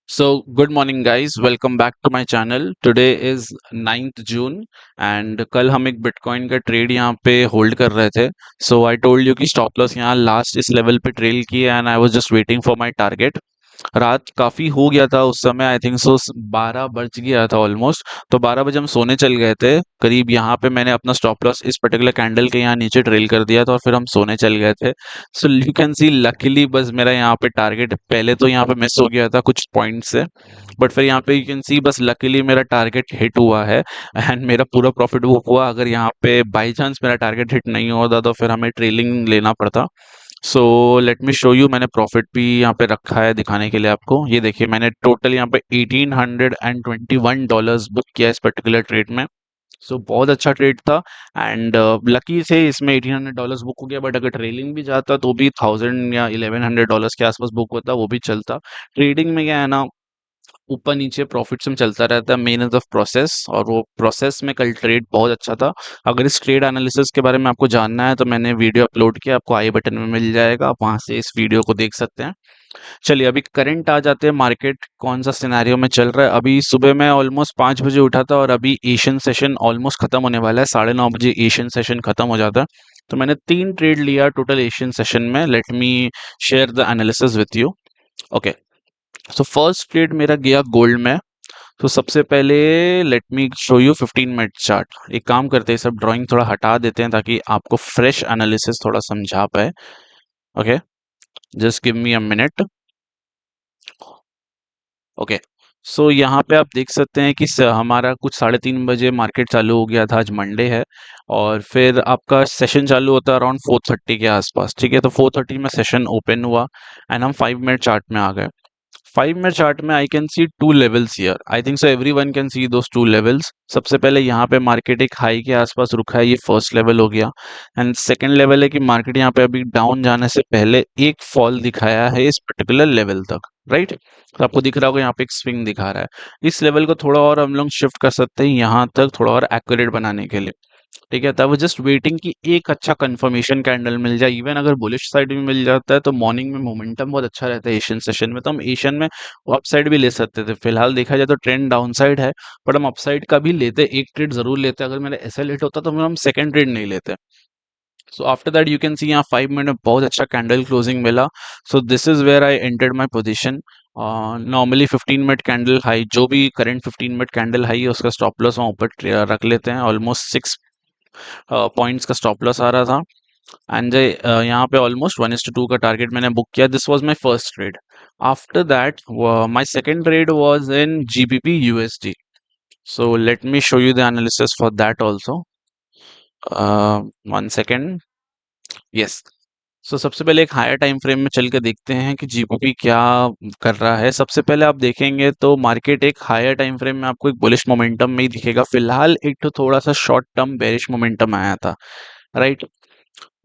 So, good morning, guys. Welcome back to my channel. Today is 9th June and कल हम एक bitcoin का trade यहाँ पे होल्ड कर रहे थे. So I told you कि स्टॉप लॉस यहाँ लास्ट इस लेवल पे ट्रेल किया and I was just waiting for my target. रात काफ़ी हो गया था उस समय. आई थिंक सो 12 बज गया था ऑलमोस्ट. तो 12 बजे हम सोने चल गए थे करीब. यहाँ पे मैंने अपना स्टॉप लॉस इस पर्टिकुलर कैंडल के यहाँ नीचे ट्रेल कर दिया था और फिर हम सोने चल गए थे. So you can C luckily बस मेरा यहाँ पे टारगेट पहले तो यहाँ पे मिस हो गया था कुछ पॉइंट से. बट फिर यहाँ पे यू कैन सी बस लकीली मेरा टारगेट हिट हुआ है एंड मेरा पूरा प्रॉफिट बुक हुआ. अगर यहाँ पे बाई चांस मेरा टारगेट हिट नहीं होता तो फिर हमें ट्रेलिंग लेना पड़ता. सो लेट मी शो यू. मैंने प्रॉफिट भी यहाँ पे रखा है दिखाने के लिए आपको. ये देखिए मैंने टोटल यहाँ पे $1821 बुक किया इस पर्टिकुलर ट्रेड में. सो बहुत अच्छा ट्रेड था एंड लकी से इसमें $1800 बुक हो गया. बट अगर ट्रेलिंग भी जाता तो भी 1000 या $1100 के आसपास बुक होता, वो भी चलता. ट्रेडिंग में क्या है ना, ऊपर नीचे प्रॉफिट्स में चलता रहता है. मेन इज द प्रोसेस, और वो प्रोसेस में कल ट्रेड बहुत अच्छा था. अगर इस ट्रेड एनालिसिस के बारे में आपको जानना है तो मैंने वीडियो अपलोड किया, आपको आई बटन में मिल जाएगा, आप वहां से इस वीडियो को देख सकते हैं. चलिए अभी करंट आ जाते हैं. मार्केट कौन सा सिनेरियो में चल रहा है. अभी सुबह मैं ऑलमोस्ट 5 बजे उठा था और अभी एशियन सेशन ऑलमोस्ट खत्म होने वाला है. 9:30 बजे एशियन सेशन खत्म हो जाता है. तो मैंने 3 ट्रेड लिया टोटल एशियन सेशन में. Let me share the analysis with you. Okay, so first trade मेरा गया गोल्ड में. तो सबसे पहले late me show you 15 minute chart. एक काम करते हैं, सब ड्राइंग थोड़ा हटा देते हैं ताकि आपको फ्रेश एनालिसिस थोड़ा समझा पाए. Okay, just give me a minute. Okay, so यहाँ पे आप देख सकते हैं कि हमारा कुछ 3:30 बजे मार्केट चालू हो गया था. आज मंडे है और फिर आपका सेशन चालू होता है अराउंड 4:30 के आसपास. ठीक है, तो 4:30 में सेशन ओपन हुआ एंड हम 5 मिनट चार्ट में आ गए. 5 मिनट चार्ट में I can see two levels here. I think so everyone can see those two levels. सबसे पहले यहाँ पे मार्केट एक हाई के आसपास रुका है, ये फर्स्ट लेवल हो गया. एंड सेकंड लेवल है कि मार्केट यहाँ पे अभी डाउन जाने से पहले एक फॉल दिखाया है इस पर्टिकुलर लेवल तक. राइट, तो आपको दिख रहा होगा यहाँ पे एक स्विंग दिखा रहा है. इस लेवल को थोड़ा और हम लोग शिफ्ट कर सकते हैं यहाँ तक, थोड़ा और एक्यूरेट बनाने के लिए. ठीक है, तब जस्ट वेटिंग कि एक अच्छा कंफर्मेशन कैंडल मिल जाए. इवन अगर बुलिश साइड भी मिल जाता है तो मॉर्निंग में मोमेंटम बहुत अच्छा रहता है एशियन सेशन में, तो हम एशियन में अप साइड भी ले सकते थे. फिलहाल देखा जाए तो ट्रेंड डाउन साइड है, बट हम अप साइड का भी लेते, एक ट्रेड जरूर लेते. अगर मेरा ऐसा लेट होता तो हम सेकंड ट्रेड नहीं लेते. So after that you can see यहाँ 5 मिनट में बहुत अच्छा कैंडल क्लोजिंग मिला. So this is where I entered my position. Normally 15 minute candle high, जो भी करंट 15 मिनट कैंडल हाई है उसका स्टॉप लॉस वहाँ ऊपर रख लेते हैं. ऑलमोस्ट 6 पॉइंट्स का स्टॉप लॉस आ रहा था. एंड यहाँ पे ऑलमोस्ट 1:2 का टारगेट मैंने बुक किया. This was my first trade. After that my second trade was in GBP USD. So let me show you the analysis for that also. 1 second. Yes, so सबसे पहले एक higher time frame में चल के देखते हैं कि जीबीपी क्या कर रहा है. सबसे पहले आप देखेंगे तो मार्केट एक हायर टाइम फ्रेम में आपको एक बुलिश मोमेंटम में ही दिखेगा. फिलहाल एक तो थोड़ा सा शॉर्ट टर्म बेरिश मोमेंटम आया था. राइट,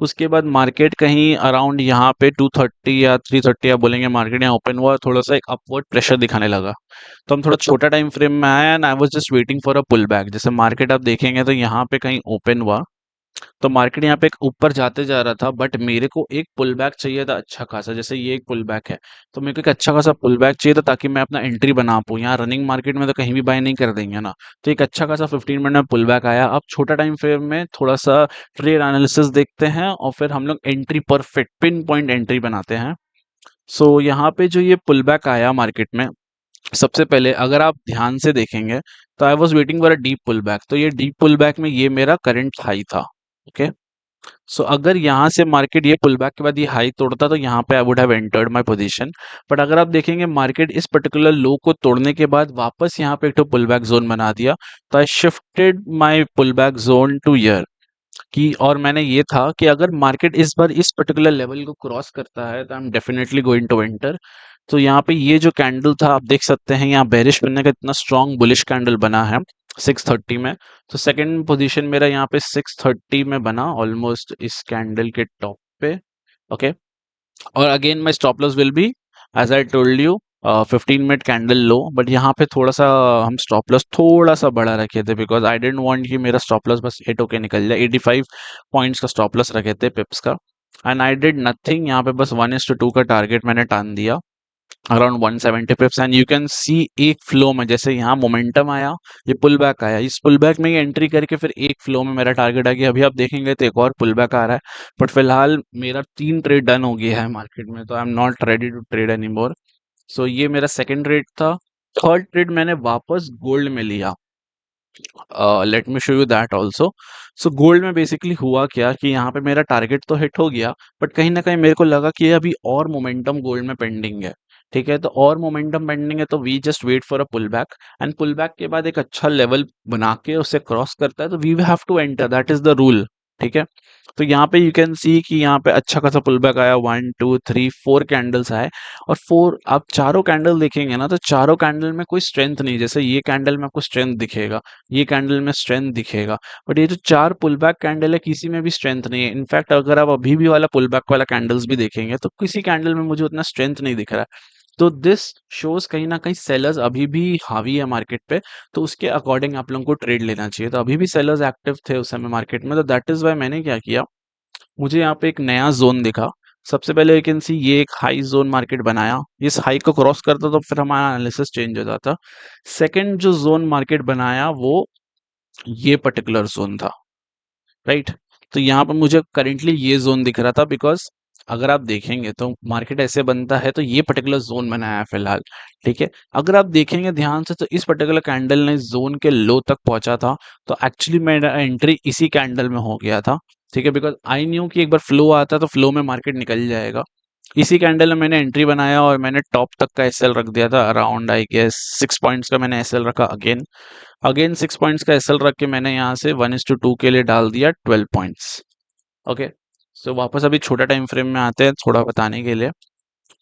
उसके बाद मार्केट कहीं अराउंड यहाँ पे 230 या 330 आप बोलेंगे, मार्केट यहाँ ओपन हुआ, थोड़ा सा एक अपवर्ड प्रेशर दिखाने लगा. तो हम थोड़ा छोटा टाइम फ्रेम में आए and I was just waiting for a pull back. जैसे मार्केट आप देखेंगे तो यहाँ पे कहीं ओपन हुआ, तो मार्केट यहाँ पे एक ऊपर जाते जा रहा था, बट मेरे को एक पुल बैक चाहिए था अच्छा खासा. जैसे ये एक पुल बैक है, तो मेरे को एक अच्छा खासा पुल बैक चाहिए था ताकि मैं अपना एंट्री बना पाऊँ. यहाँ रनिंग मार्केट में तो कहीं भी बाय नहीं कर देंगे ना. तो एक अच्छा खासा 15 मिनट में पुल बैक आया. अब छोटा टाइम फ्रेम में थोड़ा सा ट्रेड एनालिसिस देखते हैं और फिर हम लोग entry perfect pin point entry बनाते हैं. सो यहाँ पे जो ये पुल बैक आया मार्केट में, सबसे पहले अगर आप ध्यान से देखेंगे तो I was waiting for a deep pull back. तो ये डीप पुल बैक में ये मेरा करंट हाई था. ओके, सो अगर यहाँ से मार्केट ये पुल बैक के बाद ये हाई तोड़ता तो यहाँ पे I would have entered my position. But अगर आप देखेंगे मार्केट इस पर्टिकुलर लो को तोड़ने के बाद वापस यहाँ पे एक तो पुल बैक जोन बना दिया. तो I shifted my pull back zone to here की, और मैंने ये था कि अगर मार्केट इस बार इस पर्टिकुलर लेवल को क्रॉस करता है तो I am definitely going to enter. तो यहाँ पे ये जो कैंडल था आप देख सकते हैं, यहाँ बेरिश बनने का इतना स्ट्रॉन्ग बुलिश कैंडल बना है 630 में. तो सेकंड पोजीशन मेरा यहाँ पे 630 में बना, ऑलमोस्ट इस कैंडल के टॉप पे. ओके, और again my stop loss will be as I told you 15 minute candle low. But यहाँ पे थोड़ा सा हम स्टॉप लॉस थोड़ा सा बड़ा रखे थे बिकॉज आई डेंट वांट कि मेरा स्टॉप लॉस बस हिट होके निकल जाए. 85 पॉइंट्स का स्टॉप लॉस रखे थे पिप्स का. And I did nothing. यहाँ पे बस 1:2 का टारगेट मैंने टान दिया. अराउंड 170 पिप्स एंड यू कैन सी एक फ्लो में जैसे यहाँ मोमेंटम आया, ये पुल बैक आया, इस पुल बैक में ही एंट्री करके फिर एक फ्लो में मेरा टारगेट आ गया। अभी आप देखेंगे तो एक और पुल बैक आ रहा है, बट फिलहाल मेरा 3 ट्रेड डन हो गया है मार्केट में, तो I am not ready to trade any more. So ये मेरा सेकंड ट्रेड था। थर्ड ट्रेड मैंने वापस गोल्ड में लिया। Let me show you that also. So gold में बेसिकली हुआ क्या कि यहाँ पे मेरा टारगेट तो हिट हो गया, बट कहीं ना कहीं मेरे को लगा कि अभी और मोमेंटम गोल्ड में पेंडिंग है। ठीक है, तो और मोमेंटम पेंडिंग है, तो we just wait for a pull back, and pull back के बाद एक अच्छा लेवल बना के उसे क्रॉस करता है तो we have to enter, that is the rule. ठीक है, तो यहाँ पे यू कैन सी कि यहाँ पे अच्छा खासा पुल बैक आया, 1 2 3 4 कैंडल्स आए, और फोर आप चारों कैंडल देखेंगे ना, तो चारों कैंडल में कोई स्ट्रेंथ नहीं। जैसे ये कैंडल में आपको स्ट्रेंथ दिखेगा, ये कैंडल में स्ट्रेंथ दिखेगा, बट ये जो 4 पुल बैक कैंडल है किसी में भी स्ट्रेंथ नहीं है। इनफैक्ट अगर आप अभी भी वाला पुल बैक वाला कैंडल्स भी देखेंगे तो किसी कैंडल में मुझे उतना स्ट्रेंथ नहीं दिख रहा है। तो दिस शोज कहीं ना कहीं सेलर्स अभी भी हावी है मार्केट पे, तो उसके अकॉर्डिंग आप लोगों को ट्रेड लेना चाहिए। तो अभी भी सेलर्स एक्टिव थे उस समय मार्केट में, तो दैट इज वाई मैंने क्या किया, मुझे यहाँ पे एक नया जोन दिखा। सबसे पहले वैकेंसी ये एक हाई जोन मार्केट बनाया, इस हाई को क्रॉस करता तो फिर हमारा एनालिसिस चेंज हो जाता। सेकंड जो जोन मार्केट बनाया वो ये पर्टिकुलर जोन था, राइट। तो यहाँ पर मुझे करेंटली ये जोन दिख रहा था, बिकॉज अगर आप देखेंगे तो मार्केट ऐसे बनता है, तो ये पर्टिकुलर जोन बनाया है फिलहाल। ठीक है, अगर आप देखेंगे ध्यान से तो इस पर्टिकुलर कैंडल ने जोन के लो तक पहुंचा था, तो एक्चुअली मेरा एंट्री इसी कैंडल में हो गया था। ठीक है, बिकॉज आई न्यू कि एक बार फ्लो आता है तो फ्लो में मार्केट निकल जाएगा। इसी कैंडल में मैंने एंट्री बनाया और मैंने टॉप तक का एसएल रख दिया था, अराउंड आई गेस 6 पॉइंट्स का मैंने एसएल रखा। अगेन अगेन 6 पॉइंट्स का एसएल रख के मैंने यहाँ से 1:2 के लिए डाल दिया 12 पॉइंट्स। ओके, सो वापस अभी छोटा टाइम फ्रेम में आते हैं थोड़ा बताने के लिए।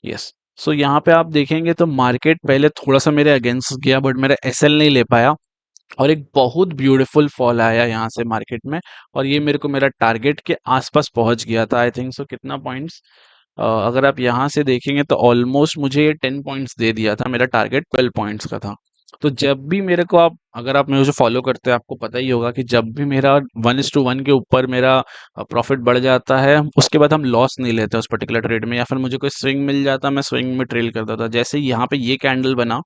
यस, सो यहाँ पे आप देखेंगे तो मार्केट पहले थोड़ा सा मेरे अगेंस्ट गया, बट मेरा एसएल नहीं ले पाया, और एक बहुत ब्यूटीफुल फॉल आया यहाँ से मार्केट में, और ये मेरे को मेरा टारगेट के आसपास पहुंच गया था। आई थिंक सो कितना पॉइंट्स, अगर आप यहाँ से देखेंगे तो ऑलमोस्ट मुझे ये 10 पॉइंट्स दे दिया था, मेरा टारगेट 12 पॉइंट्स का था। तो जब भी मेरे को आप अगर आप मुझे फॉलो करते हैं आपको पता ही होगा कि जब भी मेरा 1:1 के ऊपर मेरा प्रॉफिट बढ़ जाता है, उसके बाद हम लॉस नहीं लेते उस पर्टिकुलर ट्रेड में, या फिर मुझे कोई स्विंग मिल जाता मैं स्विंग में ट्रेल करता था। जैसे यहाँ पे ये कैंडल बना,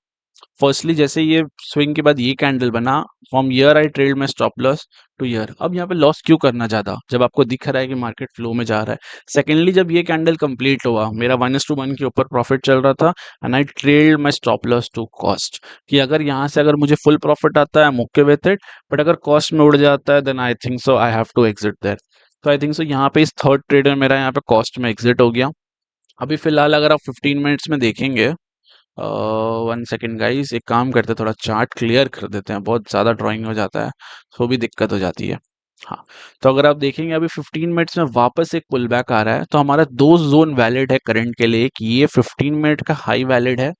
फर्स्टली जैसे ये स्विंग के बाद ये कैंडल बना, फ्रॉम ईयर आई ट्रेड में स्टॉप लॉस टू ईयर। अब यहाँ पे लॉस क्यों करना ज्यादा जब आपको दिख रहा है कि मार्केट फ्लो में जा रहा है। सेकेंडली जब ये कैंडल कंप्लीट हुआ, मेरा 1:1 के ऊपर प्रॉफिट चल रहा था, and I trade my stop loss to cost, कि अगर यहाँ से अगर मुझे फुल प्रॉफिट आता है मुक्के विथ इट, बट अगर कॉस्ट में उड़ जाता है then I think so I have to exit there. तो आई थिंक सो यहाँ पे इस थर्ड ट्रेड में मेरा यहाँ पे कॉस्ट में एग्जिट हो गया। अभी फिलहाल अगर आप 15 मिनट्स में देखेंगे, 1 सेकेंड गाइस, एक काम करते हैं थोड़ा चार्ट क्लियर कर देते हैं, बहुत ज़्यादा ड्राइंग हो जाता है तो भी दिक्कत हो जाती है। हाँ, तो अगर आप देखेंगे अभी 15 मिनट्स में वापस एक पुल बैक आ रहा है, तो हमारा दो जोन वैलिड है करंट के लिए, कि ये 15 मिनट का हाई वैलिड है,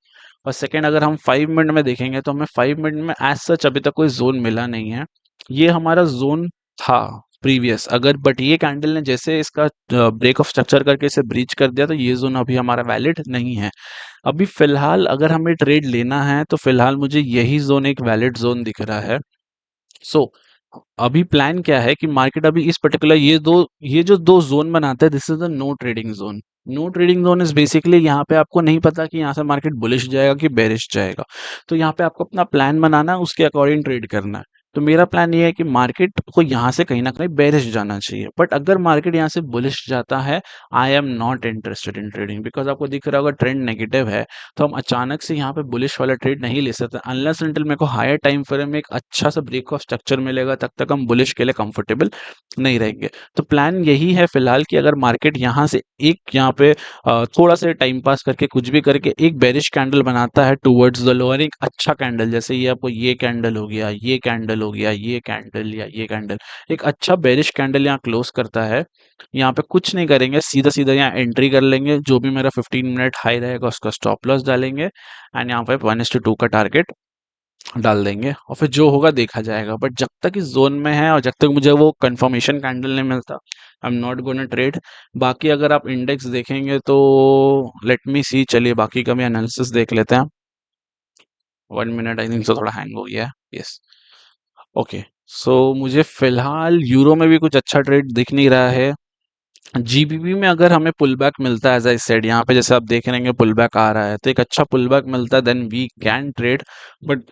और सेकंड अगर हम 5 मिनट में देखेंगे तो हमें 5 मिनट में एज सच अभी तक कोई जोन मिला नहीं है। ये हमारा जोन था प्रीवियस, अगर बट ये कैंडल ने जैसे इसका ब्रेक ऑफ स्ट्रक्चर करके इसे ब्रीच कर दिया, तो ये जोन अभी हमारा वैलिड नहीं है। अभी फिलहाल अगर हमें ट्रेड लेना है तो फिलहाल मुझे यही जोन एक वैलिड जोन दिख रहा है। सो अभी प्लान क्या है कि मार्केट अभी इस पर्टिकुलर ये जो दो जोन बनाता है, this is the no trading zone. No trading zone is basically यहाँ पे आपको नहीं पता कि यहाँ से मार्केट बुलिश जाएगा कि बेरिश जाएगा, तो यहाँ पे आपको अपना प्लान बनाना है, उसके अकॉर्डिंग ट्रेड करना है। तो मेरा प्लान ये है कि मार्केट को यहाँ से कहीं ना कहीं बेरिश जाना चाहिए, बट अगर मार्केट यहाँ से बुलिश जाता है, आई am not interested in trading, because आपको दिख रहा होगा ट्रेंड नेगेटिव है, तो हम अचानक से यहाँ पे बुलिश वाला ट्रेड नहीं ले सकते अनलेस अनटिल मेरे को हायर टाइम फ्रेम में एक अच्छा सा ब्रेक ऑफ स्ट्रक्चर मिलेगा, तब तक हम बुलिश के लिए कंफर्टेबल नहीं रहेंगे। तो प्लान यही है फिलहाल कि अगर मार्केट यहाँ से एक यहाँ पे थोड़ा सा टाइम पास करके कुछ भी करके एक बेरिश कैंडल बनाता है टूवर्ड्स द लोअर, एक अच्छा कैंडल, जैसे ये आपको ये कैंडल हो गया, ये कैंडल हो गया, ये कैंडल या ये कैंडल, एक अच्छा बेरिश कैंडल यहाँ क्लोज करता है, यहाँ पे कुछ नहीं करेंगे, सीधा सीधा यहाँ एंट्री कर लेंगे, जो भी मेरा 15 मिनट हाई रहेगा उसका स्टॉप लॉस डालेंगे, एंड यहाँ पे 1:2 का टारगेट डाल देंगे, और फिर जो होगा देखा जाएगा। बट जब तक इस जोन में है और जब तक मुझे वो कंफर्मेशन कैंडल नहीं मिलता, आई एम नॉट गोना ट्रेड। बाकी अगर आप इंडेक्स देखेंगे तो लेट मी सी, चलिए बाकी का भी एनालिसिस देख लेते हैं। 1 मिनट, आई थिंक सो थोड़ा हैंग हो गया है। Yes, okay. सो मुझे फिलहाल यूरो में भी कुछ अच्छा ट्रेड दिख नहीं रहा है। जीबीपी में अगर हमें पुल बैक मिलता है, एज आई सेड, यहाँ पे जैसे आप देख रहे हैं पुल बैक आ रहा है, तो एक अच्छा पुल बैक मिलता है, then we can trade. But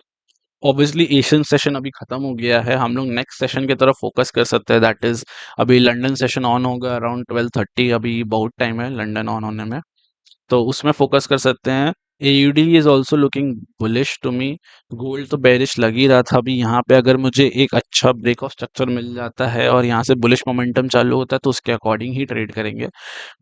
obviously Asian session अभी खत्म हो गया है, हम लोग नेक्स्ट सेशन की तरफ फोकस कर सकते हैं, दैट इज अभी लंदन सेशन ऑन होगा अराउंड 12:30, अभी बहुत टाइम है लंदन ऑन होने में, तो उसमें फोकस कर सकते हैं। AUD is also looking bullish to me. Gold तो बेरिश लग ही रहा था, अभी यहाँ पे अगर मुझे एक अच्छा ब्रेक ऑफ स्ट्रक्चर मिल जाता है और यहाँ से बुलिश मोमेंटम चालू होता है तो उसके अकॉर्डिंग ही ट्रेड करेंगे।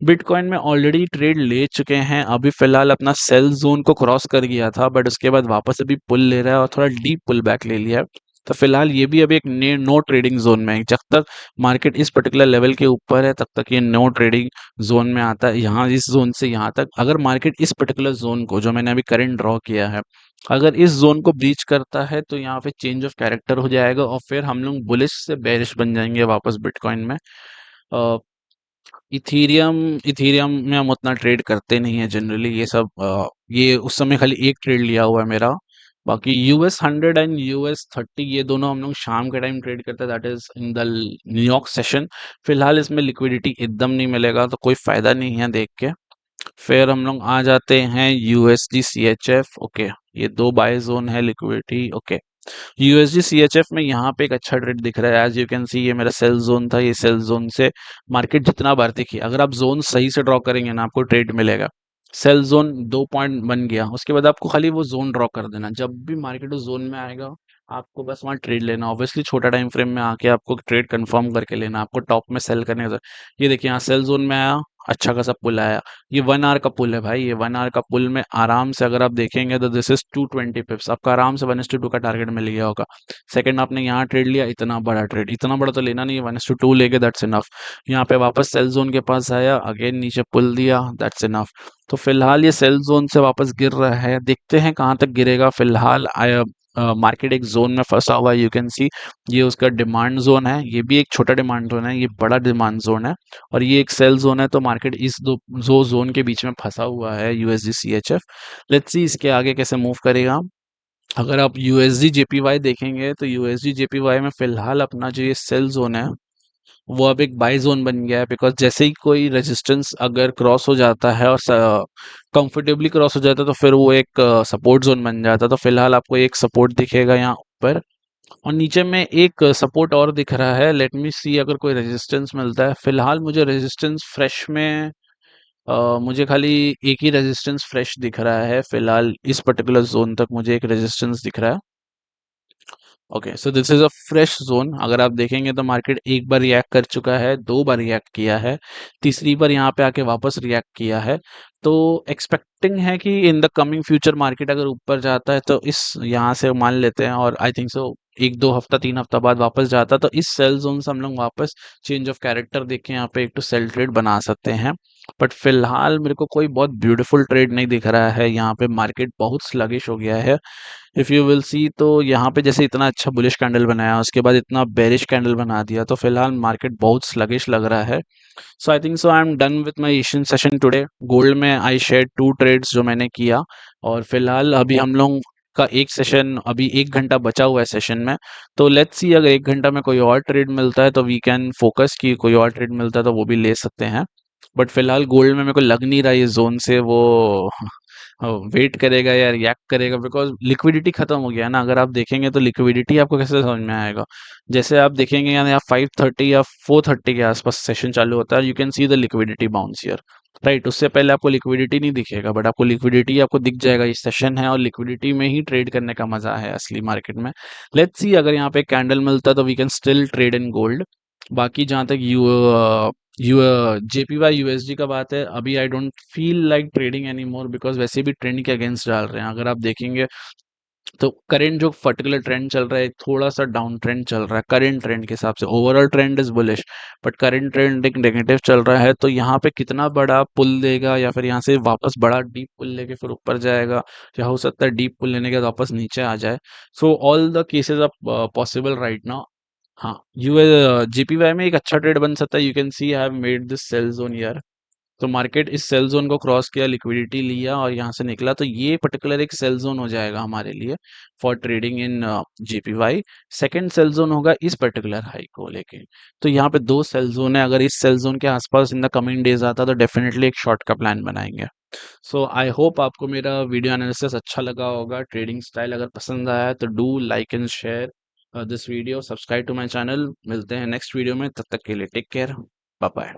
बिटकॉइन में ऑलरेडी ट्रेड ले चुके हैं, अभी फिलहाल अपना सेल जोन को क्रॉस कर गया था, बट उसके बाद वापस अभी पुल ले रहा है और थोड़ा डीप पुल बैक ले लिया है। तो फिलहाल ये भी अभी एक नो ट्रेडिंग जोन में है, जब तक मार्केट इस पर्टिकुलर लेवल के ऊपर है तब तक ये नो ट्रेडिंग जोन में आता है। यहाँ इस जोन से यहाँ तक अगर मार्केट इस पर्टिकुलर जोन को, जो मैंने अभी करंट ड्रॉ किया है, अगर इस जोन को ब्रीच करता है तो यहाँ पे चेंज ऑफ कैरेक्टर हो जाएगा और फिर हम लोग बुलिश से बेरिश बन जाएंगे वापस बिटकॉइन में। इथीरियम इथीरियम में हम उतना ट्रेड करते नहीं है जनरली, ये सब ये उस समय खाली एक ट्रेड लिया हुआ है मेरा। बाकी US 100 एंड US 30 ये दोनों हम लोग शाम के टाइम ट्रेड करते हैं, that is in the New York session. फिलहाल इसमें लिक्विडिटी एकदम नहीं मिलेगा तो कोई फायदा नहीं है देख के। फिर हम लोग आ जाते हैं USD CHF। ओके, ये दो बाय जोन है, लिक्विडिटी ओके। USD CHF में यहाँ पे एक अच्छा ट्रेड दिख रहा है, एज यू कैन सी ये मेरा सेल जोन था, ये सेल जोन से मार्केट जितना बार देखिए, अगर आप जोन सही से ड्रॉ करेंगे ना आपको ट्रेड मिलेगा। सेल जोन 2 पॉइंट बन गया, उसके बाद आपको खाली वो जोन ड्रॉ कर देना, जब भी मार्केट उस जोन में आएगा आपको बस वहाँ ट्रेड लेना। ऑब्वियसली छोटा टाइम फ्रेम में आके आपको ट्रेड कंफर्म करके लेना, आपको टॉप में सेल करने का। ये देखिए यहाँ सेल जोन में आया, अच्छा खासा पुल आया, ये 1 आवर का पुल है भाई, ये 1 आवर का पुल में आराम से अगर आप देखेंगे तो दिस इज 220 पिप्स, आपका आराम से 1:2 का टारगेट मिल गया होगा। सेकंड आपने यहाँ ट्रेड लिया, इतना बड़ा ट्रेड, इतना बड़ा तो लेना नहीं है, 1:2 लेके दैट्स इनफ। यहाँ पे वापस सेल जोन के पास आया, अगेन नीचे पुल दिया, दैट्स इनफ। तो फिलहाल ये सेल जोन से वापस गिर रहा है, देखते हैं कहाँ तक गिरेगा। फिलहाल मार्केट एक जोन में फंसा हुआ है, यू कैन सी ये उसका डिमांड जोन है, ये भी एक छोटा डिमांड जोन है, ये बड़ा डिमांड जोन है, और ये एक सेल जोन है। तो मार्केट इस दो जोन के बीच में फंसा हुआ है USD CHF। लेट्स सी इसके आगे कैसे मूव करेगा। अगर आप USD JPY देखेंगे तो USD JPY में फिलहाल अपना जो ये सेल जोन है वो अब एक बाय जोन बन गया है, बिकॉज जैसे ही कोई रेजिस्टेंस अगर क्रॉस हो जाता है और कंफर्टेबली क्रॉस हो जाता है तो फिर वो एक सपोर्ट जोन बन जाता है। तो फिलहाल आपको एक सपोर्ट दिखेगा यहाँ ऊपर, और नीचे में एक सपोर्ट और दिख रहा है। लेट मी सी अगर कोई रेजिस्टेंस मिलता है। फिलहाल मुझे रेजिस्टेंस फ्रेश में मुझे खाली एक ही रेजिस्टेंस फ्रेश दिख रहा है, फिलहाल इस पर्टिकुलर जोन तक मुझे एक रेजिस्टेंस दिख रहा है। Okay, so this is a fresh zone. अगर आप देखेंगे तो मार्केट एक बार रिएक्ट कर चुका है, दो बार रिएक्ट किया है, तीसरी बार यहाँ पे आके वापस रिएक्ट किया है। तो एक्सपेक्टिंग है कि in the coming future market अगर ऊपर जाता है तो इस यहाँ से मान लेते हैं, और आई थिंक सो 1-2 हफ्ता 3 हफ्ता बाद वापस जाता है तो इस सेल जोन से हम लोग वापस चेंज ऑफ कैरेक्टर देख के यहाँ पे एक तो सेल ट्रेड बना सकते हैं। बट फिलहाल मेरे को कोई बहुत ब्यूटीफुल ट्रेड नहीं दिख रहा है, यहाँ पे मार्केट बहुत स्लगिश हो गया है। इफ यू विल सी तो यहाँ पे जैसे इतना अच्छा बुलिश कैंडल बनाया उसके बाद इतना बेरिश कैंडल बना दिया, तो फिलहाल मार्केट बहुत स्लगिश लग रहा है। So I think so I am done with my Asian session today. Gold में आई शेयर 2 ट्रेड्स जो मैंने किया, और फिलहाल अभी हम लोग का एक सेशन, अभी 1 घंटा बचा हुआ है सेशन में। तो लेट्स सी अगर 1 घंटा में कोई और ट्रेड मिलता है तो वी कैन फोकस की, कोई और ट्रेड मिलता है तो वो भी ले सकते हैं। बट फिलहाल गोल्ड में मेरे को लग नहीं रहा ये जोन से वो वेट करेगा या रिएक्ट करेगा, बिकॉज लिक्विडिटी खत्म हो गया है ना। अगर आप देखेंगे तो लिक्विडिटी आपको कैसे समझ में आएगा, जैसे आप देखेंगे यानी आप 5:30 या 4:30 के आसपास सेशन चालू होता है, you can see the liquidity bounce here, right. उससे पहले आपको लिक्विडिटी नहीं दिखेगा, बट आपको लिक्विडिटी आपको दिख जाएगा, ये सेशन है और लिक्विडिटी में ही ट्रेड करने का मजा है असली मार्केट में। लेट्स सी अगर यहाँ पे कैंडल मिलता है तो we can still trade in gold. बाकी जहाँ तक यू JPY USD का बात है, अभी I don't feel like trading any more, because वैसे भी ट्रेंड के अगेंस्ट डाल रहे हैं। अगर आप देखेंगे तो करंट जो पर्टिकुलर ट्रेंड चल रहा है थोड़ा सा डाउन ट्रेंड चल रहा है करंट ट्रेंड के हिसाब से, overall trend is bullish, but current trend एक नेगेटिव चल रहा है। तो यहाँ पे कितना बड़ा पुल देगा या फिर यहाँ से वापस बड़ा डीप पुल लेके फिर ऊपर जाएगा, या हो सकता है डीप पुल लेने के बाद वापस नीचे आ जाए। So all the cases are possible right now. हाँ, यूएस JPY में एक अच्छा ट्रेड बन सकता है, you can see I have made this sell zone here. तो मार्केट इस सेल जोन को क्रॉस किया, लिक्विडिटी लिया और यहाँ से निकला, तो ये पर्टिकुलर एक सेल जोन हो जाएगा हमारे लिए for trading in GPY. Second sell zone होगा इस पर्टिकुलर हाई को लेके। तो यहाँ पे दो सेल जोन है, अगर इस सेल जोन के आसपास इन द कमिंग डेज आता तो डेफिनेटली एक शॉर्ट का प्लान बनाएंगे। सो आई होप आपको मेरा वीडियो एनालिसिस अच्छा लगा होगा, ट्रेडिंग स्टाइल अगर पसंद आया है तो do like and share this video, subscribe to my channel. मिलते हैं नेक्स्ट वीडियो में, तब तक के लिए टेक केयर, बाय बाय।